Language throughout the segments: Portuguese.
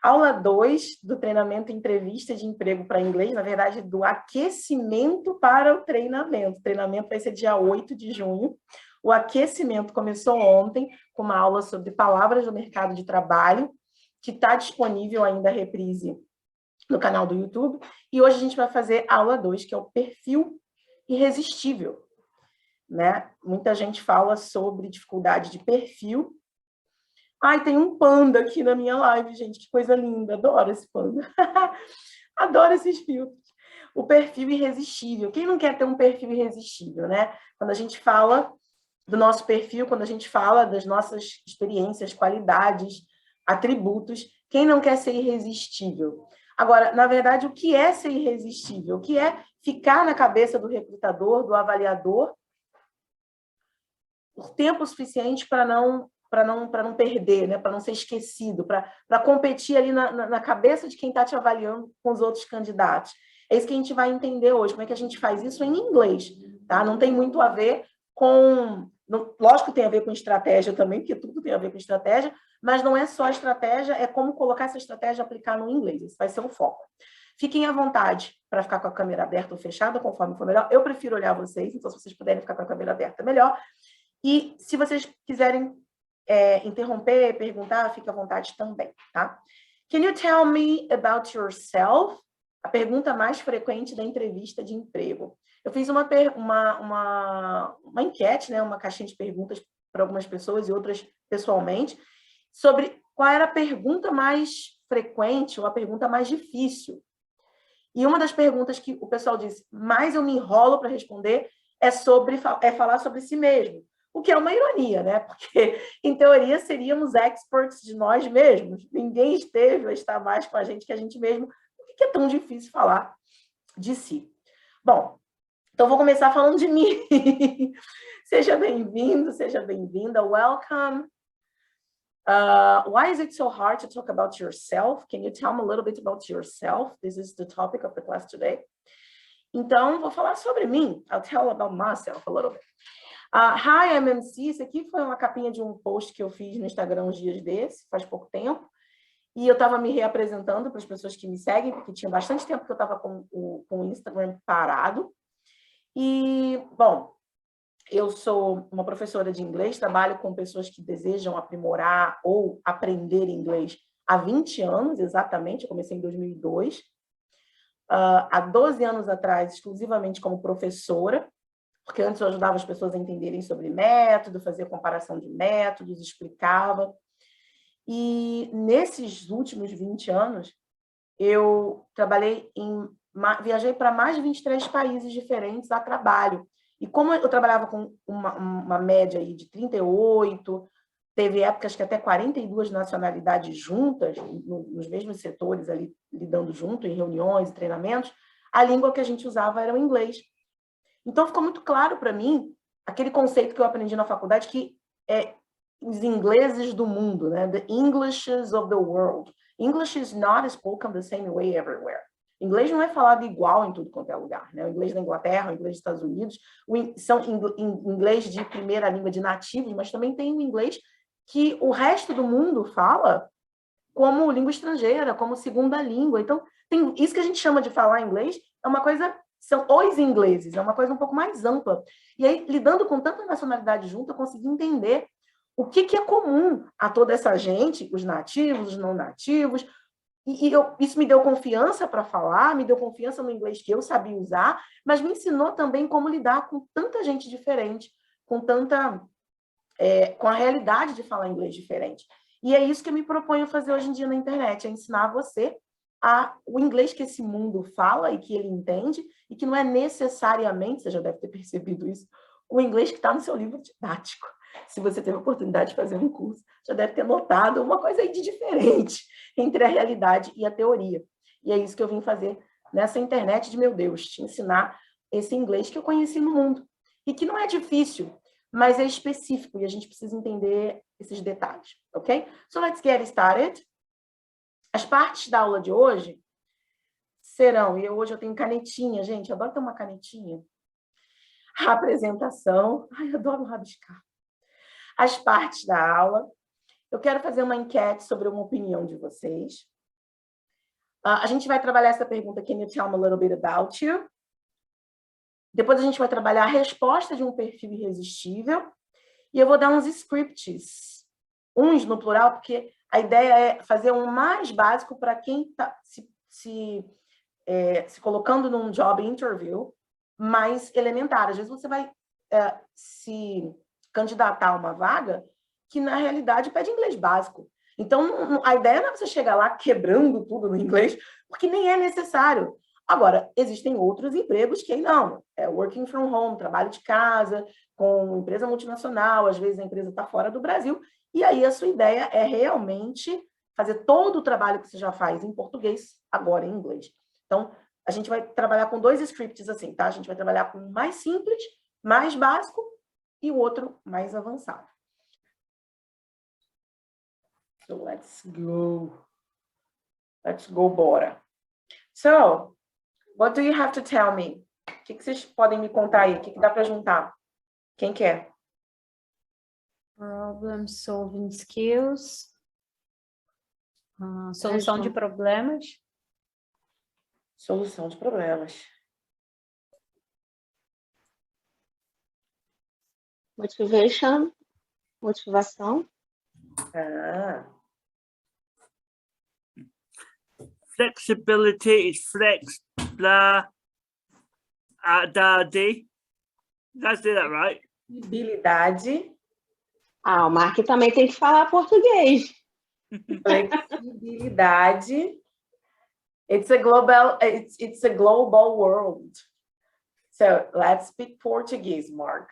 Aula 2 do treinamento entrevista de emprego para inglês, na verdade, do aquecimento para o treinamento. O treinamento vai ser dia 8 de junho. O aquecimento começou ontem, com uma aula sobre palavras do mercado de trabalho, que está disponível ainda a reprise no canal do YouTube. E hoje a gente vai fazer a aula 2, que é o perfil irresistível, né? Muita gente fala sobre dificuldade de perfil. Ai, tem um panda aqui na minha live, gente, que coisa linda, adoro esse panda. Adoro esses filtros. O perfil irresistível. Quem não quer ter um perfil irresistível, né? Quando a gente fala do nosso perfil, quando a gente fala das nossas experiências, qualidades, atributos, quem não quer ser irresistível? Agora, na verdade, o que é ser irresistível? O que é ficar na cabeça do recrutador, do avaliador, por tempo suficiente para não perder, né? Para não ser esquecido, para competir ali na cabeça de quem está te avaliando com os outros candidatos. É isso que a gente vai entender hoje, como é que a gente faz isso em inglês, tá? Não tem muito a ver com... Lógico que tem a ver com estratégia também, porque tudo tem a ver com estratégia, mas não é só estratégia, é como colocar essa estratégia e aplicar no inglês. Esse vai ser o foco. Fiquem à vontade para ficar com a câmera aberta ou fechada, conforme for melhor. Eu prefiro olhar vocês, então se vocês puderem ficar com a câmera aberta, melhor. E se vocês quiserem interromper, perguntar, fique à vontade também, tá? Can you tell me about yourself? A pergunta mais frequente da entrevista de emprego. Eu fiz uma enquete, né, uma caixinha de perguntas para algumas pessoas e outras pessoalmente, sobre qual era a pergunta mais frequente ou a pergunta mais difícil. E uma das perguntas que o pessoal disse, mais eu me enrolo para responder, é falar sobre si mesmo. O que é uma ironia, né? Porque, em teoria, seríamos experts de nós mesmos. Ninguém esteve ou está mais com a gente que a gente mesmo. Por que é tão difícil falar de si? Bom, então vou começar falando de mim. Seja bem-vindo, seja bem-vinda. Welcome. Why is it so hard to talk about yourself? Can you tell me a little bit about yourself? This is the topic of the class today. Então, vou falar sobre mim. I'll tell about myself a little bit. Hi, I'm MC. Isso aqui foi uma capinha de um post que eu fiz no Instagram uns dias desses, faz pouco tempo. E eu estava me reapresentando para as pessoas que me seguem, porque tinha bastante tempo que eu estava com o Instagram parado. E, bom, eu sou uma professora de inglês, trabalho com pessoas que desejam aprimorar ou aprender inglês há 20 anos, exatamente. Eu comecei em 2002. Há 12 anos atrás, exclusivamente como professora, porque antes eu ajudava as pessoas a entenderem sobre método, fazia comparação de métodos, explicava. E nesses últimos 20 anos, eu viajei para mais de 23 países diferentes a trabalho. E como eu trabalhava com uma média aí de 38, teve épocas que até 42 nacionalidades juntas, nos mesmos setores ali, lidando junto, em reuniões e treinamentos, a língua que a gente usava era o inglês. Então, ficou muito claro para mim aquele conceito que eu aprendi na faculdade, que é os ingleses do mundo, né? The Englishes of the world. English is not spoken the same way everywhere. Inglês não é falado igual em tudo quanto é lugar, né? O inglês da Inglaterra, o inglês dos Estados Unidos, são inglês de primeira língua de nativos, mas também tem o inglês que o resto do mundo fala como língua estrangeira, como segunda língua. Então, tem isso que a gente chama de falar inglês, é uma coisa, são os ingleses, é uma coisa um pouco mais ampla. E aí, lidando com tanta nacionalidade junto, eu consegui entender o que é comum a toda essa gente, os nativos, os não nativos, isso me deu confiança para falar, me deu confiança no inglês que eu sabia usar, mas me ensinou também como lidar com tanta gente diferente, com a realidade de falar inglês diferente. E é isso que eu me proponho fazer hoje em dia na internet, é ensinar você o inglês que esse mundo fala e que ele entende, e que não é necessariamente, você já deve ter percebido isso, o inglês que está no seu livro didático. Se você teve a oportunidade de fazer um curso, já deve ter notado uma coisa aí de diferente entre a realidade e a teoria. E é isso que eu vim fazer nessa internet de, meu Deus, te ensinar esse inglês que eu conheci no mundo. E que não é difícil, mas é específico, e a gente precisa entender esses detalhes, ok? So let's get started. As partes da aula de hoje serão, e hoje eu tenho canetinha, gente, eu adoro ter uma canetinha. A apresentação, ai, eu adoro rabiscar. As partes da aula, eu quero fazer uma enquete sobre uma opinião de vocês. A gente vai trabalhar essa pergunta, can you tell me a little bit about you? Depois a gente vai trabalhar a resposta de um perfil irresistível. E eu vou dar uns scripts, uns no plural, porque a ideia é fazer um mais básico para quem está se colocando num job interview mais elementar. Às vezes você vai se candidatar a uma vaga que, na realidade, pede inglês básico. Então, a ideia não é você chegar lá quebrando tudo no inglês, porque nem é necessário. Agora, existem outros empregos que não. É working from home, trabalho de casa, com empresa multinacional, às vezes a empresa está fora do Brasil, e aí a sua ideia é realmente fazer todo o trabalho que você já faz em português, agora em inglês. Então, a gente vai trabalhar com 2 scripts assim, tá? A gente vai trabalhar com o mais simples, mais básico, e o outro mais avançado. So, let's go. Let's go, bora. So, what do you have to tell me? O que vocês podem me contar aí? O que dá para juntar? Quem quer? Problem solving skills. Solução de problemas. Solução de problemas. Motivation. Motivação. Flexibility is flex, blah, day. Did I say that right? Flexibilidade. O Mark também tem que falar português. Flexibilidade. It's a global world. So, let's speak Portuguese, Mark.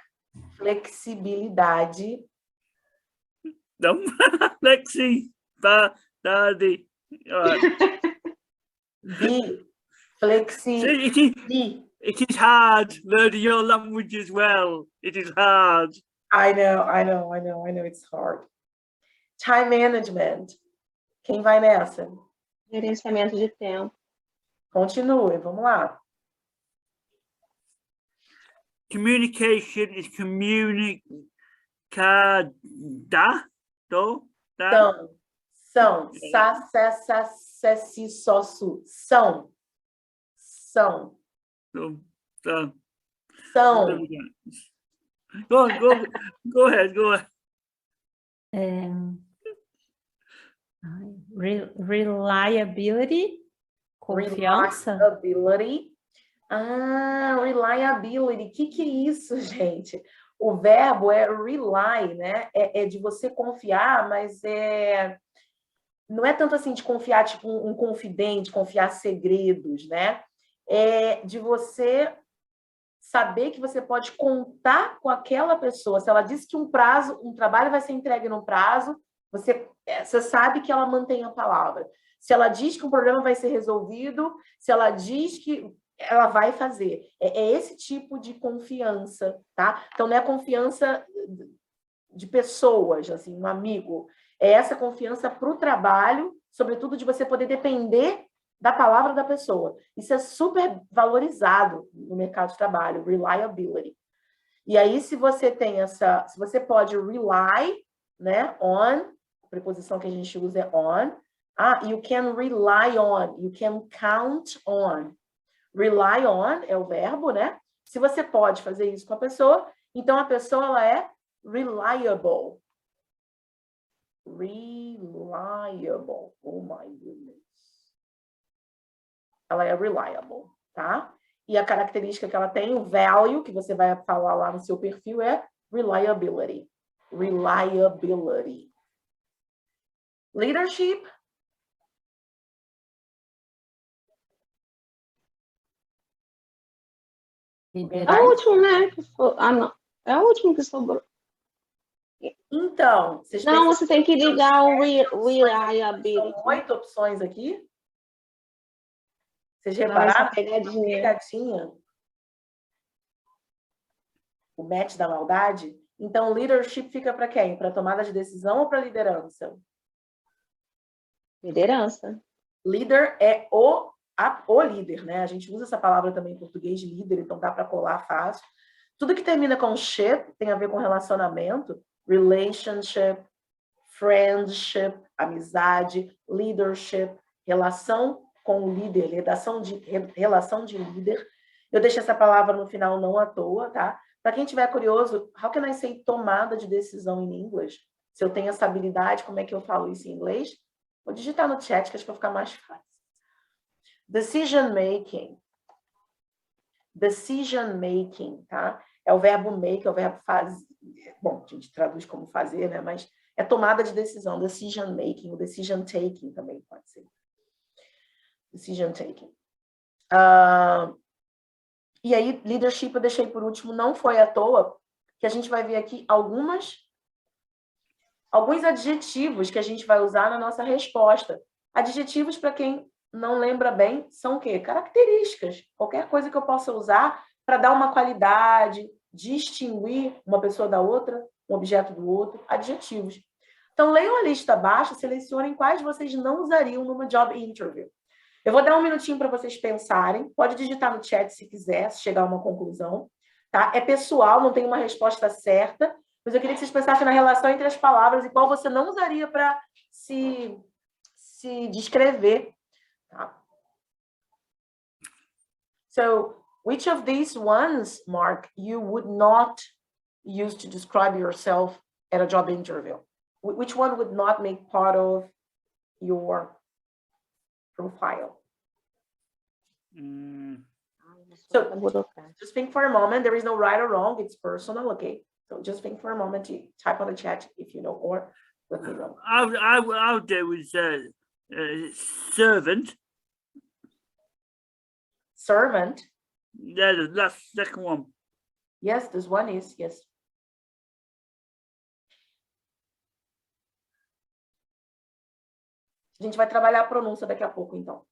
Flexibilidade. No, Lexi, daddy. All right. It is hard learning your language as well. It is hard. I know. It's hard. Time management. Quem vai nessa? Gerenciamento de tempo. Continue, vamos lá. Communication is São. Go ahead. Reliability, confiança. Reliability. Que é isso, gente? O verbo é rely, né? É de você confiar, mas não é tanto assim de confiar, tipo um confidente, confiar segredos, né? É de você saber que você pode contar com aquela pessoa. Se ela diz que um trabalho vai ser entregue no prazo, você sabe que ela mantém a palavra. Se ela diz que um problema vai ser resolvido, se ela diz que ela vai fazer. É esse tipo de confiança, tá? Então, não é confiança de pessoas, assim, um amigo. É essa confiança para o trabalho, sobretudo de você poder depender da palavra da pessoa. Isso é super valorizado no mercado de trabalho, reliability. E aí, se você pode rely, né, on, a preposição que a gente usa é on. You can rely on, you can count on. Rely on é o verbo, né? Se você pode fazer isso com a pessoa, então a pessoa ela é reliable. Reliable. Oh my goodness. Ela é reliable, tá? E a característica que ela tem, o value, que você vai falar lá no seu perfil, é reliability. Reliability. Leadership. É o último, né? Não. É o último que sobrou. Então, você tem que ligar o reliability. São 8 opções aqui. Vocês repararam? Pegadinha. O match da maldade. Então, leadership fica para quem? Para tomada de decisão ou para liderança? Liderança. Líder é o líder, né? A gente usa essa palavra também em português, líder, então dá para colar fácil. Tudo que termina com ship tem a ver com relacionamento, relationship, friendship, amizade, leadership, relação com o líder, relação de líder. Eu deixei essa palavra no final não à toa, tá? Para quem tiver curioso, how can I say tomada de decisão em inglês? Se eu tenho essa habilidade, como é que eu falo isso em inglês? Vou digitar no chat, que acho que vai ficar mais fácil. Decision making. Decision making, tá? É o verbo make, é o verbo fazer. Bom, a gente traduz como fazer, né? Mas é tomada de decisão, decision making, o decision taking também pode ser. Decision taking. E aí, leadership eu deixei por último, não foi à toa, que a gente vai ver aqui alguns adjetivos que a gente vai usar na nossa resposta. Adjetivos, para quem não lembra bem, são o quê? Características. Qualquer coisa que eu possa usar para dar uma qualidade, distinguir uma pessoa da outra, um objeto do outro, adjetivos. Então, leiam a lista abaixo, selecionem quais vocês não usariam numa job interview. Eu vou dar um minutinho para vocês pensarem. Pode digitar no chat se quiser, se chegar a uma conclusão. Tá? É pessoal, não tem uma resposta certa, mas eu queria que vocês pensassem na relação entre as palavras e qual você não usaria para se descrever. Tá? So, which of these ones, Mark, you would not use to describe yourself at a job interview? Which one would not make part of your profile? So, just think for a moment. There is no right or wrong. It's personal, okay? So just think for a moment to type on the chat if you know, or let me know. I'll do is servant. Servant. Yeah, that's the second one. Yes, this one is, yes. A gente vai trabalhar a pronúncia daqui a pouco, então.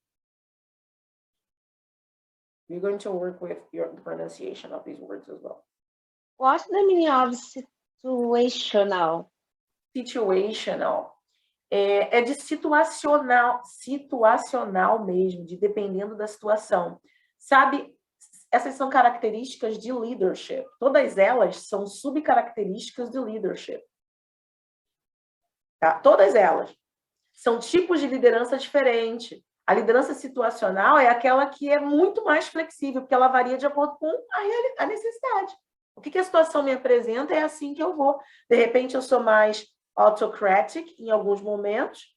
We're going to work with the pronunciation of these words as well. What's the meaning of situational? Situational. É de situacional mesmo, de dependendo da situação. Sabe, essas são características de leadership. Todas elas são subcaracterísticas de leadership. Tá? Todas elas. São tipos de liderança diferentes. A liderança situacional é aquela que é muito mais flexível, porque ela varia de acordo com a necessidade. O que a situação me apresenta é assim que eu vou. De repente, eu sou mais autocratic em alguns momentos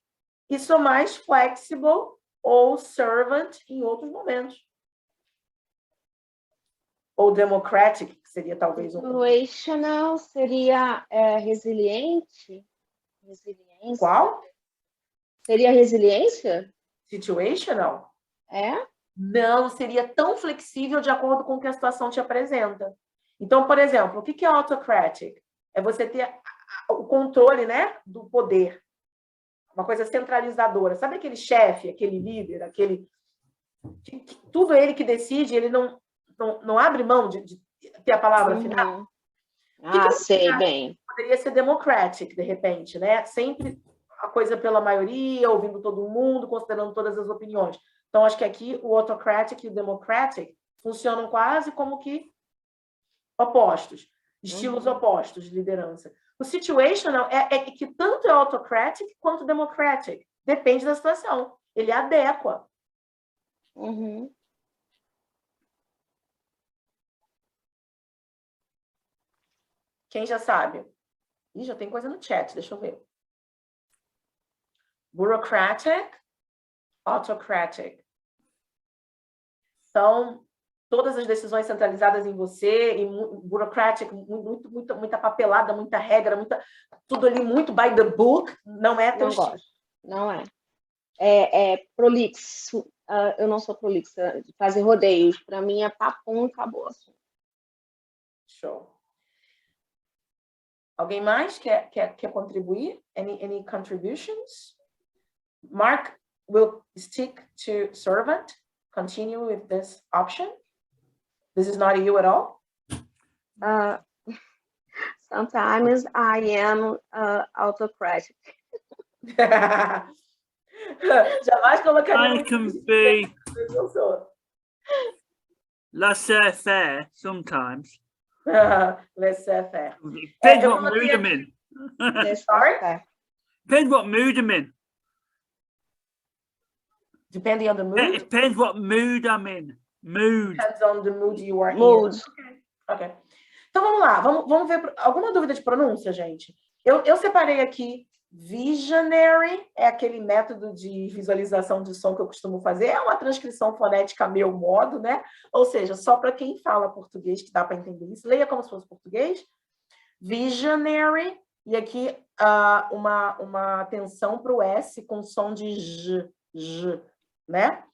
e sou mais flexible ou servant em outros momentos. Ou democratic, que seria talvez um... Situational seria resiliente? Resiliência? Qual? Seria resiliência? Situational? É? Não, seria tão flexível de acordo com o que a situação te apresenta. Então, por exemplo, o que é autocratic? É você ter o controle, né, do poder. Uma coisa centralizadora. Sabe aquele chefe, aquele líder, aquele... Tudo ele que decide, ele não abre mão de ter a palavra final? Sei bem. Poderia ser democratic, de repente, né? Sempre a coisa pela maioria, ouvindo todo mundo, considerando todas as opiniões. Então, acho que aqui o autocratic e o democratic funcionam quase como que opostos, estilos opostos de liderança. O situational é que tanto é autocratic quanto democratic. Depende da situação. Ele adequa. Quem já sabe? Ih, já tem coisa no chat, deixa eu ver. Bureaucratic, autocratic. Então, todas as decisões centralizadas em você, e bureaucratic, muita papelada, muita regra, tudo ali muito by the book, não é teu estilo. Não é. É prolixo. Eu não sou prolixa de fazer rodeios. Para mim é papum e acabou. Show. Alguém mais quer contribuir? Any contributions? Mark will stick to servant. Continue with this option. This is not you at all? Sometimes I am autocratic. Jamais colocaria. I can be laissez-faire sometimes. Laissez-faire. Depends what mood I'm in. Sorry? Depends what mood I'm in. Depending on the It mood? depends what mood I'm in. Mood. Depends on the mood you are Mood. in. Ok. Então vamos lá, vamos ver alguma dúvida de pronúncia, gente? Eu separei aqui Visionary, é aquele método de visualização de som que eu costumo fazer, é uma transcrição fonética a meu modo, né? Ou seja, só para quem fala português que dá para entender isso, leia como se fosse português. Visionary, e aqui uma atenção para o S com som de J, né?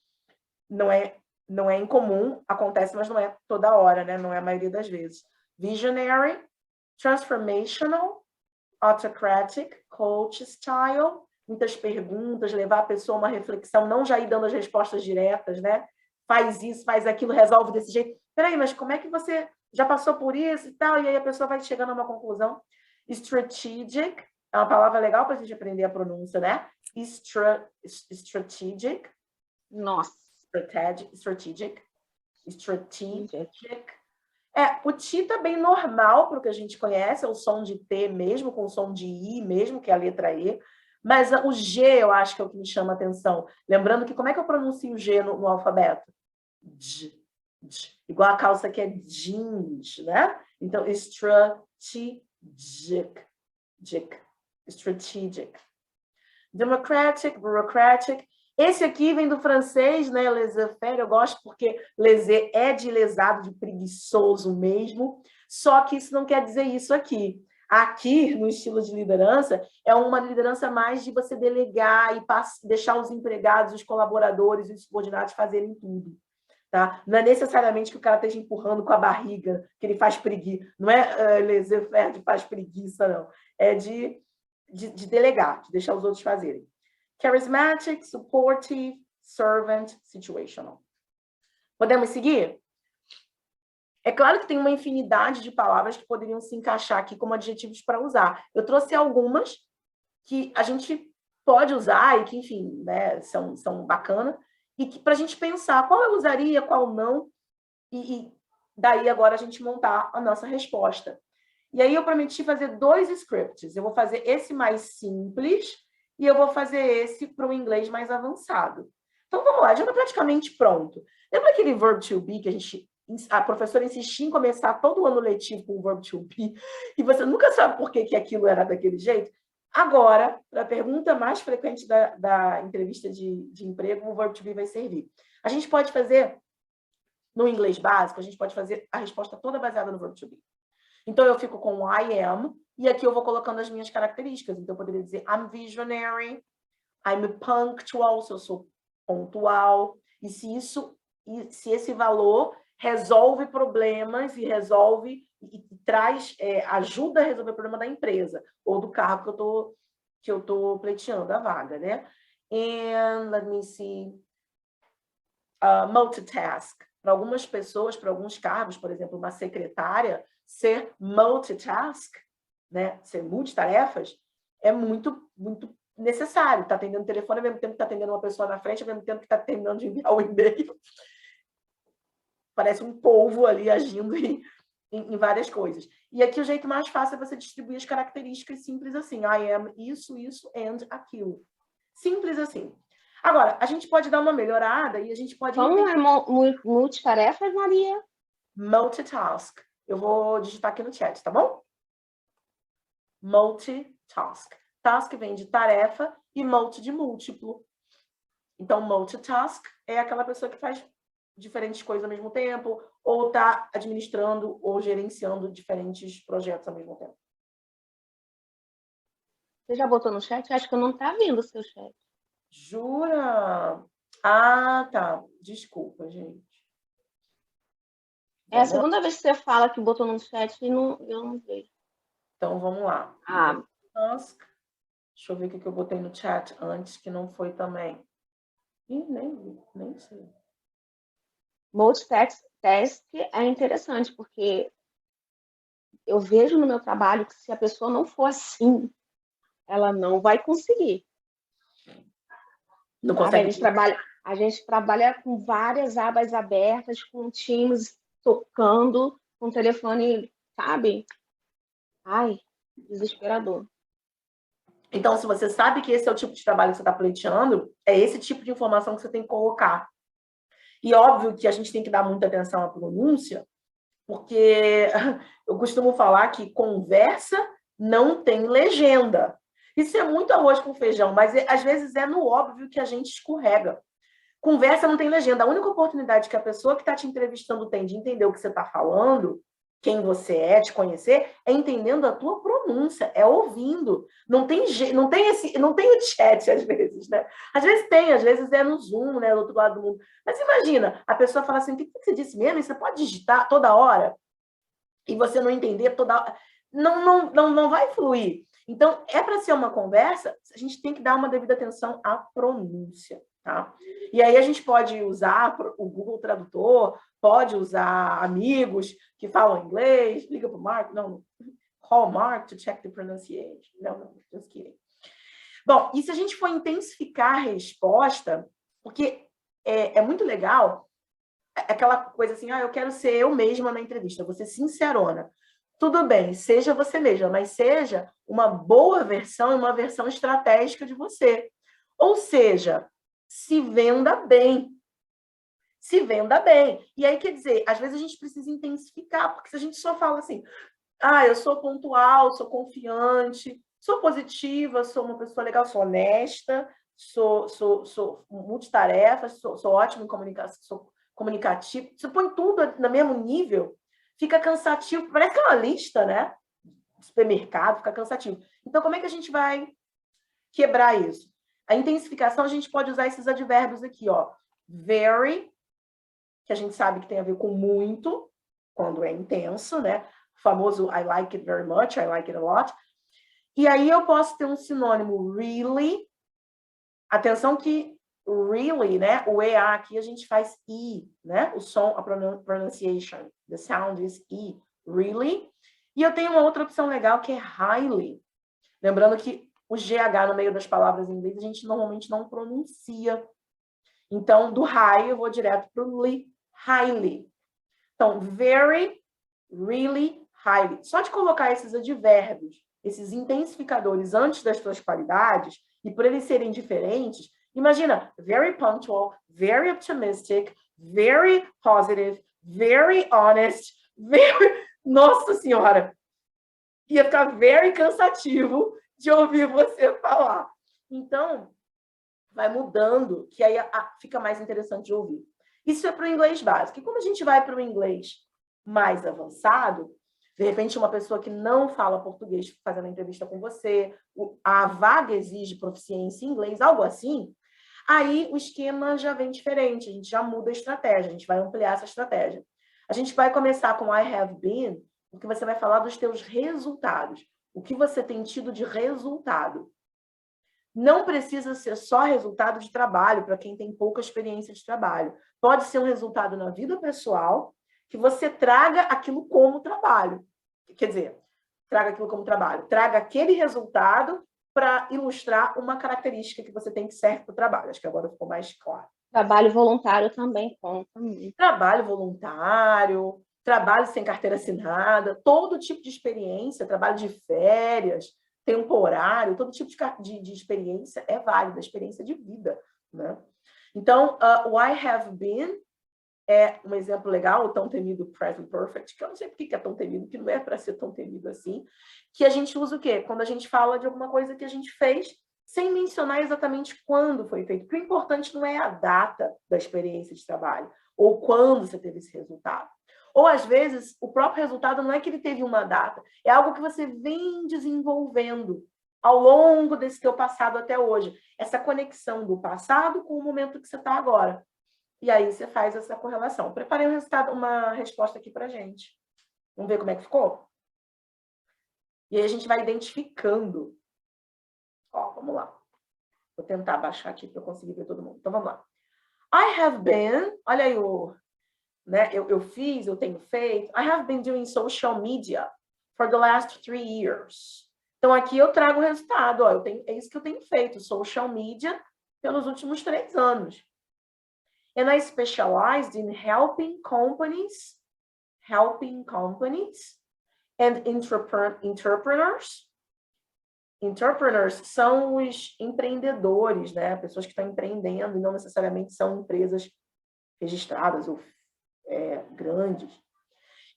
Não é incomum, acontece, mas não é toda hora, né? Não é a maioria das vezes. Visionary, transformational, autocratic, coach style, muitas perguntas, levar a pessoa a uma reflexão, não já ir dando as respostas diretas, né? Faz isso, faz aquilo, resolve desse jeito. Peraí, mas como é que você já passou por isso e tal? E aí a pessoa vai chegando a uma conclusão. Strategic, é uma palavra legal para a gente aprender a pronúncia, né? Strategic. Nossa. Strategic. O T tá bem normal para o que a gente conhece, é o som de T mesmo, com o som de I mesmo, que é a letra E. Mas o G, eu acho que é o que me chama a atenção. Lembrando que como é que eu pronuncio o G no alfabeto? J. Igual a calça que é jeans, né? Então, strategic. Democratic, bureaucratic. Esse aqui vem do francês, né? Laissez-faire, eu gosto porque laissez é de lesado, de preguiçoso mesmo. Só que isso não quer dizer isso aqui. Aqui, no estilo de liderança, é uma liderança mais de você delegar e deixar os empregados, os colaboradores e os subordinados fazerem tudo. Tá? Não é necessariamente que o cara esteja empurrando com a barriga, que ele faz preguiça. Não é laissez-faire de faz preguiça, não. É de delegar, de deixar os outros fazerem. Charismatic, supportive, servant, situational. Podemos seguir? É claro que tem uma infinidade de palavras que poderiam se encaixar aqui como adjetivos para usar. Eu trouxe algumas que a gente pode usar e que, enfim, né, são bacanas, e que para a gente pensar qual eu usaria, qual não, e daí agora a gente montar a nossa resposta. E aí eu prometi fazer 2 scripts. Eu vou fazer esse mais simples e eu vou fazer esse para o inglês mais avançado. Então, vamos lá, já está praticamente pronto. Lembra aquele verb to be que a professora insistia em começar todo o ano letivo com o verb to be e você nunca sabe por que aquilo era daquele jeito? Agora, para a pergunta mais frequente da entrevista de emprego, o verb to be vai servir. A gente pode fazer, no inglês básico, a gente pode fazer a resposta toda baseada no verb to be. Então, eu fico com I am, e aqui eu vou colocando as minhas características. Então, eu poderia dizer I'm visionary, I'm punctual, se eu sou pontual. E se esse valor resolve problemas e traz, ajuda a resolver o problema da empresa ou do cargo que eu tô pleiteando a vaga, né? And let me see. Multitask. Para algumas pessoas, para alguns cargos, por exemplo, uma secretária, ser multitask, né? Ser multitarefas, é muito, muito necessário. Está atendendo o telefone ao mesmo tempo que está atendendo uma pessoa na frente, ao mesmo tempo que está terminando de enviar o e-mail. Parece um polvo ali agindo em várias coisas. E aqui o jeito mais fácil é você distribuir as características simples assim. I am isso, and aquilo. Simples assim. Agora, a gente pode dar uma melhorada e a gente pode... Como é multitarefas, Maria? Multitask. Eu vou digitar aqui no chat, tá bom? Multitask. Task vem de tarefa e multi de múltiplo. Então, multitask é aquela pessoa que faz diferentes coisas ao mesmo tempo ou está administrando ou gerenciando diferentes projetos ao mesmo tempo. Você já botou no chat? Acho que não está vindo o seu chat. Jura? Ah, tá. Desculpa, gente. É a segunda vez que você fala que botou no chat e eu não vejo. Então, vamos lá. Task. Deixa eu ver o que eu botei no chat antes, que não foi também. Ih, nem sei. Multitask é interessante, porque eu vejo no meu trabalho que se a pessoa não for assim, ela não vai conseguir. Não consegue. A gente trabalha com várias abas abertas, com times tocando, com o telefone, sabe? Ai, desesperador. Então, se você sabe que esse é o tipo de trabalho que você está pleiteando, é esse tipo de informação que você tem que colocar. E óbvio que a gente tem que dar muita atenção à pronúncia, porque eu costumo falar que conversa não tem legenda. Isso é muito arroz com feijão, mas às vezes é no óbvio que a gente escorrega. Conversa não tem legenda. A única oportunidade que a pessoa que está te entrevistando tem de entender o que você está falando, quem você é, te conhecer, é entendendo a tua pronúncia, é ouvindo. Não tem o chat, às vezes, né? Às vezes é no Zoom, né, do outro lado do mundo. Mas imagina, a pessoa fala assim, o que você disse mesmo? E você pode digitar toda hora e você não entender toda hora. Não vai fluir. Então, é para ser uma conversa, a gente tem que dar uma devida atenção à pronúncia, tá? E aí a gente pode usar o Google Tradutor, pode usar amigos que falam inglês, liga para o Mark, call Mark to check the pronunciation. Não, just kidding. Bom, e se a gente for intensificar a resposta, porque é muito legal, aquela coisa assim, eu quero ser eu mesma na entrevista, vou ser sincerona. Tudo bem, seja você mesma, mas seja uma boa versão e uma versão estratégica de você. Ou seja, se venda bem. Se venda bem. E aí, quer dizer, às vezes a gente precisa intensificar, porque se a gente só fala assim, eu sou pontual, sou confiante, sou positiva, sou uma pessoa legal, sou honesta, sou multitarefa, sou ótima em comunicação, sou comunicativo, você põe tudo no mesmo nível, fica cansativo, parece que é uma lista, né? Supermercado, fica cansativo. Então, como é que a gente vai quebrar isso? A intensificação, a gente pode usar esses advérbios aqui, ó. Very, que a gente sabe que tem a ver com muito, quando é intenso, né? O famoso I like it very much, I like it a lot. E aí eu posso ter um sinônimo really. Atenção que really, né? O EA aqui a gente faz I, né? O som, a pronunciation, the sound is I, really. E eu tenho uma outra opção legal que é highly. Lembrando que o GH no meio das palavras em inglês a gente normalmente não pronuncia. Então, do high eu vou direto para o li, highly. Então, very, really, highly. Só de colocar esses advérbios, esses intensificadores antes das suas qualidades, e por eles serem diferentes, imagina, very punctual, very optimistic, very positive, very honest, very... Nossa Senhora! Ia ficar very cansativo de ouvir você falar. Então, vai mudando, que aí fica mais interessante de ouvir. Isso é para o inglês básico. E quando a gente vai para o inglês mais avançado, de repente uma pessoa que não fala português fazendo a entrevista com você, a vaga exige proficiência em inglês, algo assim, aí o esquema já vem diferente, a gente já muda a estratégia, a gente vai ampliar essa estratégia. A gente vai começar com I have been, porque você vai falar dos teus resultados, o que você tem tido de resultado. Não precisa ser só resultado de trabalho, para quem tem pouca experiência de trabalho. Pode ser um resultado na vida pessoal, que você traga aquilo como trabalho. Quer dizer, traga aquilo como trabalho. Traga aquele resultado para ilustrar uma característica que você tem que serve para o trabalho. Acho que agora ficou mais claro. Trabalho voluntário também conta. Trabalho voluntário, trabalho sem carteira assinada, todo tipo de experiência, trabalho de férias, temporário, todo tipo de experiência é válida, experiência de vida, né? Então, o I have been é um exemplo legal, o tão temido present perfect, que eu não sei por que é tão temido, que não é para ser tão temido assim, que a gente usa o quê? Quando a gente fala de alguma coisa que a gente fez, sem mencionar exatamente quando foi feito, porque o importante não é a data da experiência de trabalho, ou quando você teve esse resultado. Ou, às vezes, o próprio resultado não é que ele teve uma data, é algo que você vem desenvolvendo ao longo desse teu passado até hoje. Essa conexão do passado com o momento que você está agora. E aí você faz essa correlação. Eu preparei uma resposta aqui para a gente. Vamos ver como é que ficou? E aí a gente vai identificando. Ó, vamos lá. Vou tentar baixar aqui para eu conseguir ver todo mundo. Então, vamos lá. I have been... Olha aí o... Né? Eu fiz, eu tenho feito. I have been doing social media for the last 3 years. Então, aqui eu trago o resultado. Ó, é isso que eu tenho feito, social media, pelos últimos 3 anos. And I specialized in helping companies and entrepreneurs Entrepreneurs são os empreendedores, né? Pessoas que estão empreendendo e não necessariamente são empresas registradas ou grandes.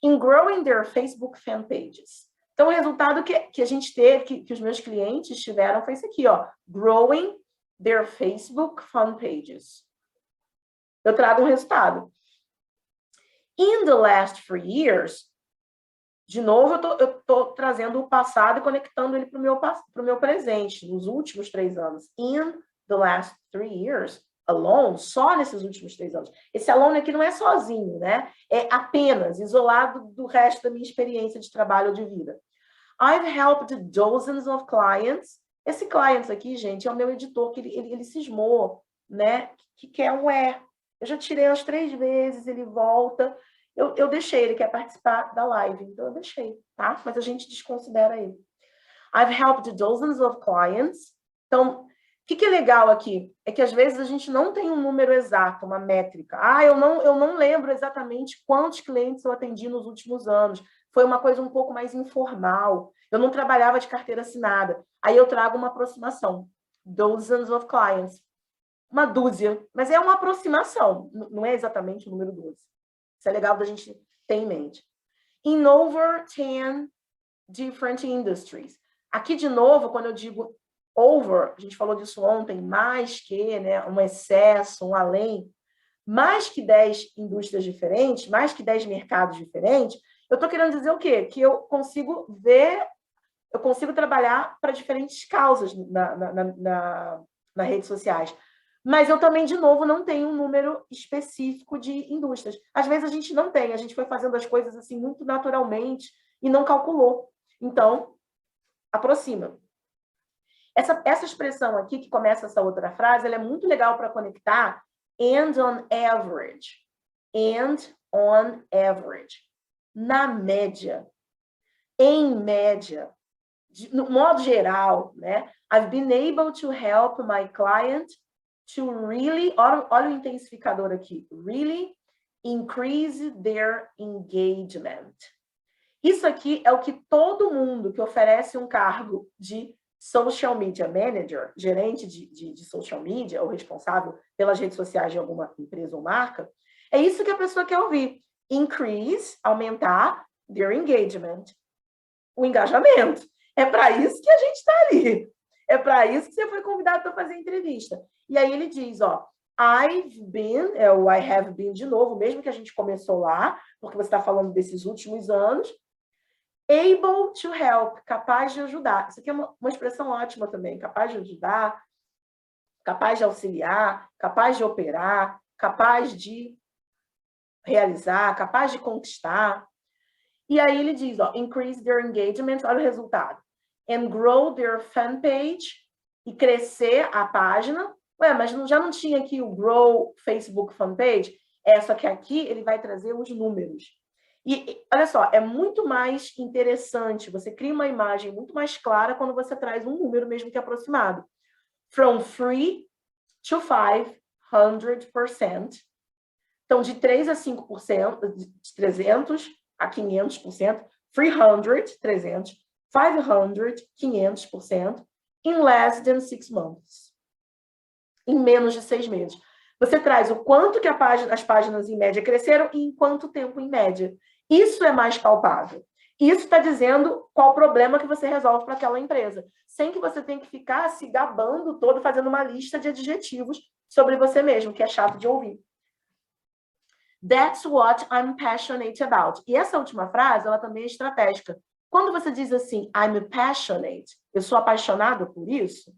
In growing their Facebook fan pages. Então, o resultado que a gente teve, que os meus clientes tiveram foi isso aqui, ó. Growing their Facebook fan pages. Eu trago um resultado. In the last 3 years, de novo, eu tô trazendo o passado e conectando ele para o meu presente, nos últimos 3 anos. In the last 3 years, alone, só nesses últimos 3 anos. Esse alone aqui não é sozinho, né? É apenas, isolado do resto da minha experiência de trabalho ou de vida. I've helped dozens of clients. Esse clients aqui, gente, é o meu editor, que ele cismou, né? Que quer um Eu já tirei umas 3 vezes, ele volta. Eu deixei, ele quer participar da live, então eu deixei, tá? Mas a gente desconsidera ele. I've helped dozens of clients. Então, o que é legal aqui? É que às vezes a gente não tem um número exato, uma métrica. Eu não lembro exatamente quantos clientes eu atendi nos últimos anos. Foi uma coisa um pouco mais informal. Eu não trabalhava de carteira assinada. Aí eu trago uma aproximação. Dozens of clients. Uma dúzia, mas é uma aproximação. Não é exatamente o número 12. Isso é legal da gente ter em mente. In over 10 different industries. Aqui, de novo, quando eu digo over, a gente falou disso ontem, mais que, né, um excesso, um além, mais que 10 indústrias diferentes, mais que 10 mercados diferentes, eu estou querendo dizer o quê? Que eu consigo trabalhar para diferentes causas nas redes sociais. Mas eu também, de novo, não tenho um número específico de indústrias. Às vezes a gente não tem, a gente foi fazendo as coisas assim muito naturalmente e não calculou. Então, aproxima. Essa expressão aqui, que começa essa outra frase, ela é muito legal para conectar and on average. And on average. Na média. Em média. No modo geral, né? I've been able to help my client to really, olha o intensificador aqui, really increase their engagement. Isso aqui é o que todo mundo que oferece um cargo de social media manager, gerente de social media, ou responsável pelas redes sociais de alguma empresa ou marca, é isso que a pessoa quer ouvir. Increase, aumentar, their engagement. O engajamento. É para isso que a gente está ali. É para isso que você foi convidado para fazer entrevista. E aí ele diz, ó, I've been, o I have been de novo, mesmo que a gente começou lá, porque você está falando desses últimos anos, able to help, capaz de ajudar. Isso aqui é uma expressão ótima também, capaz de ajudar, capaz de auxiliar, capaz de operar, capaz de realizar, capaz de conquistar. E aí ele diz, ó, increase their engagement, olha o resultado. And grow their fan page, e crescer a página. Ué, mas já não tinha aqui o grow Facebook fan page? Só que aqui ele vai trazer os números. E olha só, é muito mais interessante, você cria uma imagem muito mais clara quando você traz um número, mesmo que aproximado. From 3 to 500%. Então, de 3 a 5%, de 300 a 500%, 300, 500, 500%, in less than 6 months. Em menos de 6 meses. Você traz o quanto que as páginas em média cresceram e em quanto tempo em média. Isso é mais palpável. Isso está dizendo qual o problema que você resolve para aquela empresa. Sem que você tenha que ficar se gabando todo, fazendo uma lista de adjetivos sobre você mesmo, que é chato de ouvir. That's what I'm passionate about. E essa última frase, ela também é estratégica. Quando você diz assim, I'm passionate, eu sou apaixonado por isso,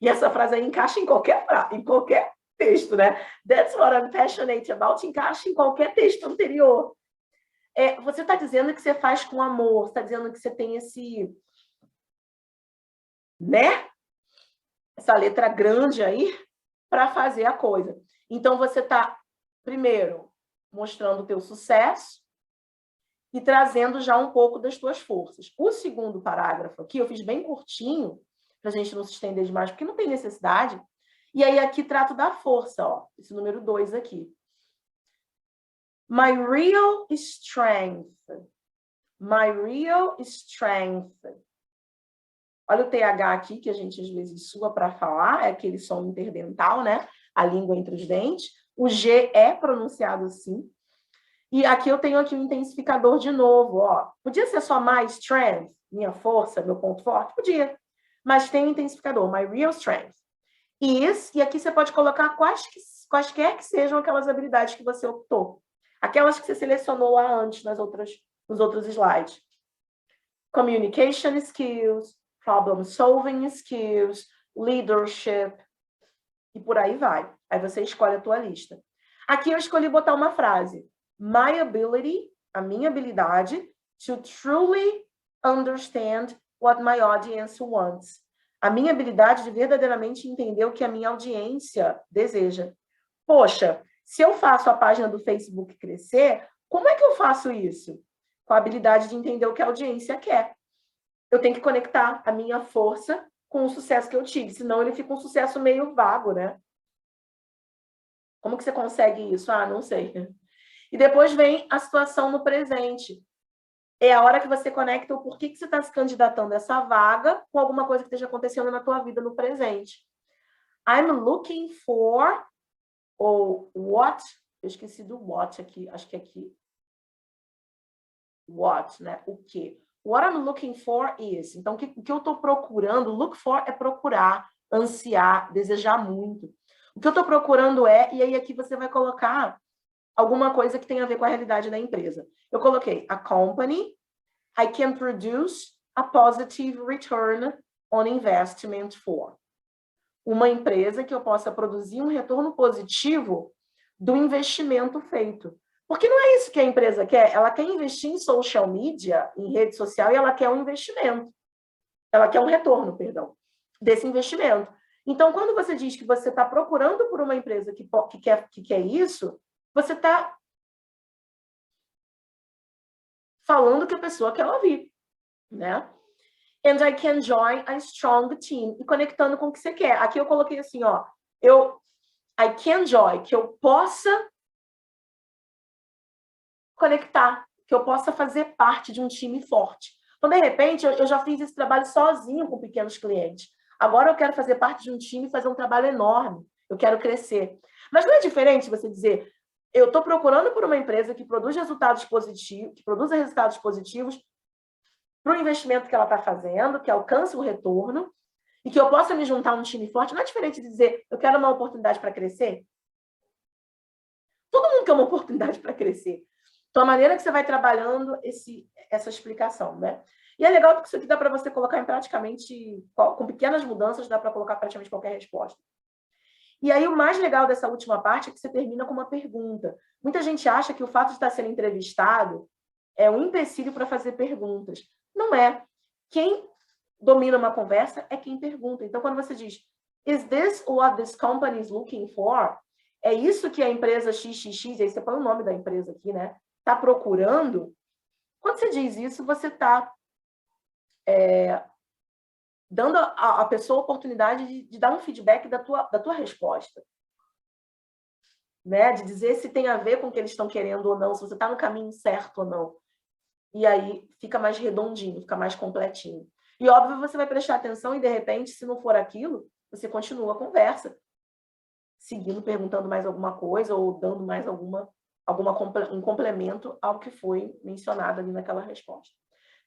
e essa frase aí encaixa em qualquer texto, né? That's what I'm passionate about, encaixa em qualquer texto anterior. Você está dizendo que você faz com amor, você está dizendo que você tem esse, né? Essa letra grande aí para fazer a coisa. Então, você está, primeiro, mostrando o teu sucesso e trazendo já um pouco das tuas forças. O segundo parágrafo aqui, eu fiz bem curtinho, para a gente não se estender demais, porque não tem necessidade. E aí, aqui, trato da força, ó, esse número 2 aqui. My real strength. My real strength. Olha o TH aqui, que a gente às vezes sua para falar, é aquele som interdental, né? A língua entre os dentes. O G é pronunciado assim. E aqui eu tenho aqui um intensificador de novo, ó. Podia ser só my strength, minha força, meu ponto forte? Podia. Mas tem um intensificador, my real strength. E aqui você pode colocar quaisquer que sejam aquelas habilidades que você optou. Aquelas que você selecionou lá antes nos outros slides. Communication skills, problem solving skills, leadership, e por aí vai. Aí você escolhe a tua lista. Aqui eu escolhi botar uma frase. My ability, a minha habilidade, to truly understand what my audience wants. A minha habilidade de verdadeiramente entender o que a minha audiência deseja. Poxa, se eu faço a página do Facebook crescer, como é que eu faço isso? Com a habilidade de entender o que a audiência quer. Eu tenho que conectar a minha força com o sucesso que eu tive, senão ele fica um sucesso meio vago, né? Como que você consegue isso? Ah, não sei. E depois vem a situação no presente. É a hora que você conecta o porquê que você está se candidatando a essa vaga com alguma coisa que esteja acontecendo na tua vida no presente. I'm looking for, ou what, eu esqueci do what aqui, acho que é aqui. What, né? O quê? What I'm looking for is. Então, o que eu estou procurando, look for é procurar, ansiar, desejar muito. O que eu estou procurando é, e aí aqui você vai colocar alguma coisa que tenha a ver com a realidade da empresa. Eu coloquei a company, I can produce a positive return on investment for. Uma empresa que eu possa produzir um retorno positivo do investimento feito. Porque não é isso que a empresa quer. Ela quer investir em social media, em rede social, e ela quer um investimento. Ela quer um retorno, perdão, desse investimento. Então, quando você diz que você está procurando por uma empresa que quer isso, você está falando que a pessoa quer ouvir, né? And I can join a strong team. E conectando com o que você quer. Aqui eu coloquei assim, ó. I can join, que eu possa conectar, que eu possa fazer parte de um time forte. Então, de repente, eu já fiz esse trabalho sozinho com pequenos clientes. Agora eu quero fazer parte de um time e fazer um trabalho enorme. Eu quero crescer. Mas não é diferente você dizer, eu estou procurando por uma empresa que produz resultados positivos, que produza resultados positivos para o investimento que ela está fazendo, que alcance o retorno, e que eu possa me juntar a um time forte. Não é diferente de dizer, eu quero uma oportunidade para crescer? Todo mundo quer uma oportunidade para crescer. Então, a maneira que você vai trabalhando essa explicação, né? E é legal porque isso aqui dá para você colocar em praticamente, com pequenas mudanças, dá para colocar praticamente qualquer resposta. E aí, o mais legal dessa última parte é que você termina com uma pergunta. Muita gente acha que o fato de estar sendo entrevistado é um empecilho para fazer perguntas. Não é. Quem domina uma conversa é quem pergunta. Então, quando você diz, is this what this company is looking for? É isso que a empresa XXX, aí você põe o nome da empresa aqui, né? Está procurando. Quando você diz isso, você está dando a pessoa a oportunidade de dar um feedback da tua resposta. Né? De dizer se tem a ver com o que eles estão querendo ou não, se você está no caminho certo ou não. E aí fica mais redondinho, fica mais completinho. E óbvio, você vai prestar atenção e, de repente, se não for aquilo, você continua a conversa, seguindo, perguntando mais alguma coisa ou dando mais um complemento ao que foi mencionado ali naquela resposta.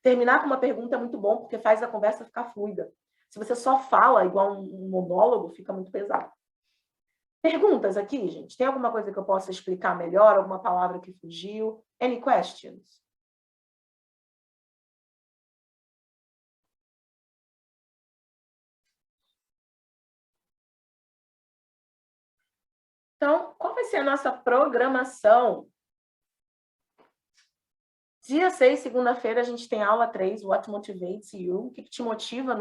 Terminar com uma pergunta é muito bom, porque faz a conversa ficar fluida. Se você só fala igual um monólogo, fica muito pesado. Perguntas aqui, gente? Tem alguma coisa que eu possa explicar melhor? Alguma palavra que fugiu? Any questions? Então, qual vai ser a nossa programação? Dia 6, segunda-feira, a gente tem aula 3, What Motivates You? O que te motiva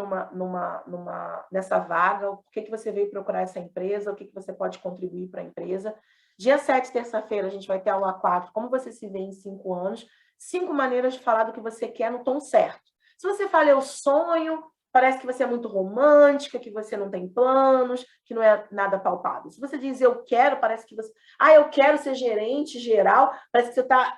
nessa vaga? Por que você veio procurar essa empresa? O que você pode contribuir para a empresa? Dia 7, terça-feira, a gente vai ter aula 4, como você se vê em 5 anos? 5 maneiras de falar do que você quer no tom certo. Se você fala, eu sonho, parece que você é muito romântica, que você não tem planos, que não é nada palpável. Se você diz, eu quero, parece que você... eu quero ser gerente geral, parece que você está...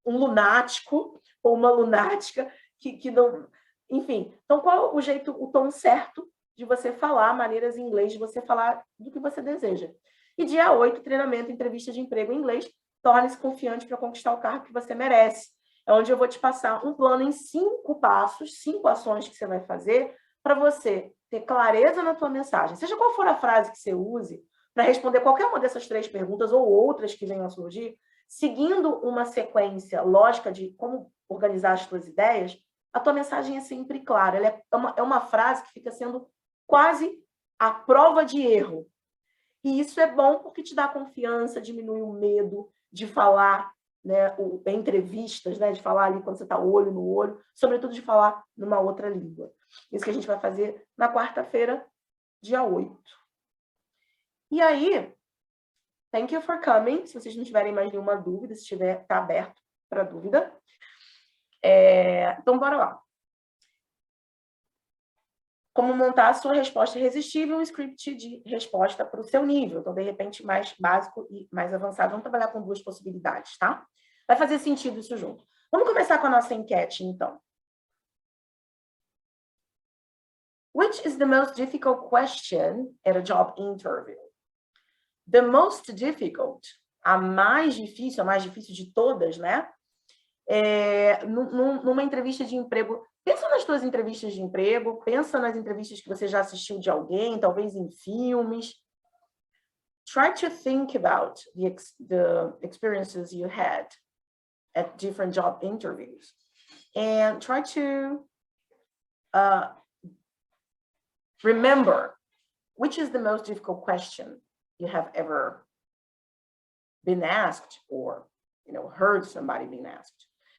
um lunático ou uma lunática que não... Enfim, então qual o jeito, o tom certo de você falar, maneiras em inglês, de você falar do que você deseja. E dia 8, treinamento, entrevista de emprego em inglês. Torne-se confiante para conquistar o cargo que você merece. É onde eu vou te passar um plano em 5 passos, 5 ações que você vai fazer para você ter clareza na tua mensagem. Seja qual for a frase que você use para responder qualquer uma dessas 3 perguntas ou outras que venham a surgir, seguindo uma sequência lógica de como organizar as tuas ideias, a tua mensagem é sempre clara. Ela é uma frase que fica sendo quase a prova de erro. E isso é bom porque te dá confiança, diminui o medo de falar, né, entrevistas, né, de falar ali quando você está olho no olho, sobretudo de falar numa outra língua. Isso que a gente vai fazer na quarta-feira, dia 8. E aí, thank you for coming. Se vocês não tiverem mais nenhuma dúvida, se tiver, está aberto para dúvida. Então, bora lá. Como montar a sua resposta irresistível, um script de resposta para o seu nível. Então, de repente, mais básico e mais avançado. Vamos trabalhar com 2 possibilidades, tá? Vai fazer sentido isso junto. Vamos começar com a nossa enquete, então. Which is the most difficult question at a job interview? The most difficult, a mais difícil de todas, né? Numa entrevista de emprego. Pensa nas tuas entrevistas de emprego, pensa nas entrevistas que você já assistiu de alguém, talvez em filmes. Try to think about the experiences you had at different job interviews. And try to remember which is the most difficult question you have ever been asked or, heard somebody being asked.